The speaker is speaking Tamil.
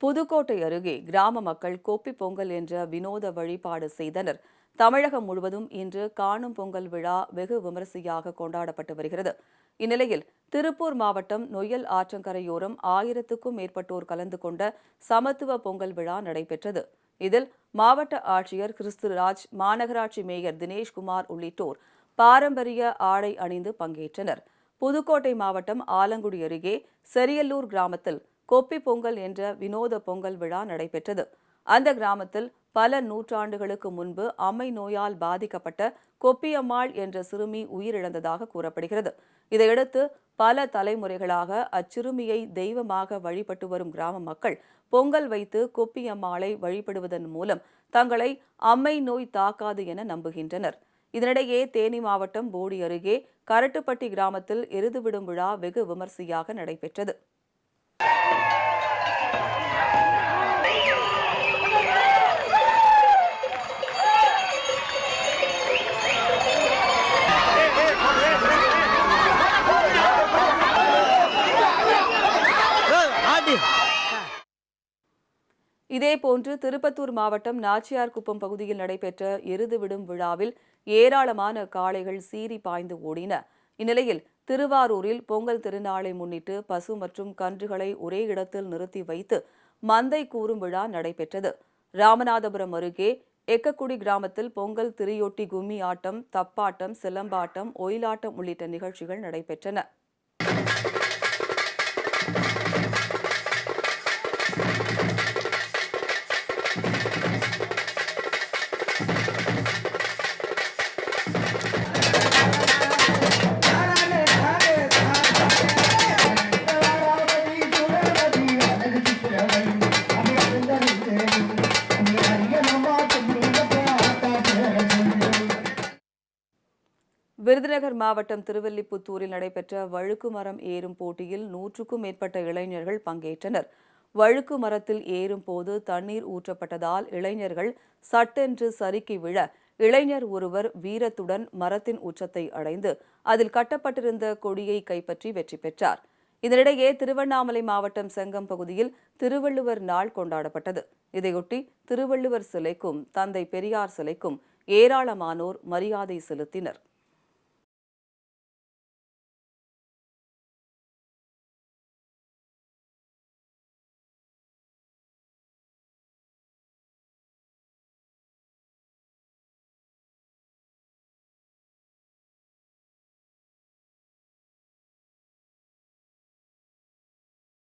புதுக்கோட்டை அருகே கிராம மக்கள் கொப்பி பொங்கல் என்ற வினோத வழிபாடு செய்தனர். தமிழகம் முழுவதும் இன்று காணும் பொங்கல் விழா வெகு விமரிசையாக கொண்டாடப்பட்டு வருகிறது. இந்நிலையில் திருப்பூர் மாவட்டம் நொய்யல் ஆற்றங்கரையோரம் 1000க்கும் மேற்பட்டோர் கலந்து கொண்ட சமத்துவ பொங்கல் விழா நடைபெற்றது. இதில் மாவட்ட ஆட்சியர் கிறிஸ்துராஜ், மாநகராட்சி மேயர் தினேஷ்குமார் உள்ளிட்டோர் பாரம்பரிய ஆடை அணிந்து பங்கேற்றனர். புதுக்கோட்டை மாவட்டம் ஆலங்குடி அருகே செரியல்லூர் கிராமத்தில் கொப்பி பொங்கல் என்ற வினோத பொங்கல் விழா நடைபெற்றது. அந்த கிராமத்தில் பல நூற்றாண்டுகளுக்கு முன்பு அம்மை நோயால் பாதிக்கப்பட்ட கொப்பியம்மாள் என்ற சிறுமி உயிரிழந்ததாக கூறப்படுகிறது. இதையடுத்து பல தலைமுறைகளாக அச்சிறுமியை தெய்வமாக வழிபட்டு வரும் கிராம மக்கள் பொங்கல் வைத்து கொப்பியம்மாளை வழிபடுவதன் மூலம் தங்களை அம்மை நோய் தாக்காது என நம்புகின்றனர். இதனிடையே தேனி மாவட்டம் போடி அருகே கரட்டுப்பட்டி கிராமத்தில் எருதுவிடும் விழா வெகு விமரிசையாக நடைபெற்றது. இதேபோன்று திருப்பத்தூர் மாவட்டம் நாச்சியார்குப்பம் பகுதியில் நடைபெற்ற எருதுவிடும் விழாவில் ஏராளமான காளைகள் சீறி பாய்ந்து ஓடின. இந்நிலையில் திருவாரூரில் பொங்கல் திருநாளை முன்னிட்டு பசு மற்றும் கன்றுகளை ஒரே இடத்தில் நிறுத்தி வைத்து மந்தை கூறும் விழா நடைபெற்றது. ராமநாதபுரம் அருகே எக்கக்குடி கிராமத்தில் பொங்கல் திரியொட்டி கும்மி ஆட்டம், தப்பாட்டம், சிலம்பாட்டம், ஒயிலாட்டம் உள்ளிட்ட நிகழ்ச்சிகள் நடைபெற்றன. விருதுநகர் மாவட்டம் திருவில்லிபுத்தூரில் நடைபெற்ற வழுக்கு மரம் ஏறும் போட்டியில் 100க்கும் மேற்பட்ட இளைஞர்கள் பங்கேற்றனர். வழுக்கு மரத்தில் ஏறும் போது தண்ணீர் ஊற்றப்பட்டதால் இளைஞர்கள் சட்டென்று சறுக்கி விழ இளைஞர் ஒருவர் வீரத்துடன் மரத்தின் உச்சத்தை அடைந்து அதில் கட்டப்பட்டிருந்த கொடியை கைப்பற்றி வெற்றி பெற்றார். இதனிடையே திருவண்ணாமலை மாவட்டம் செங்கம் பகுதியில் திருவள்ளுவர் நாள் கொண்டாடப்பட்டது. இதையொட்டி திருவள்ளுவர் சிலைக்கும் தந்தை பெரியார் சிலைக்கும் ஏராளமானோர் மரியாதை செலுத்தினர்.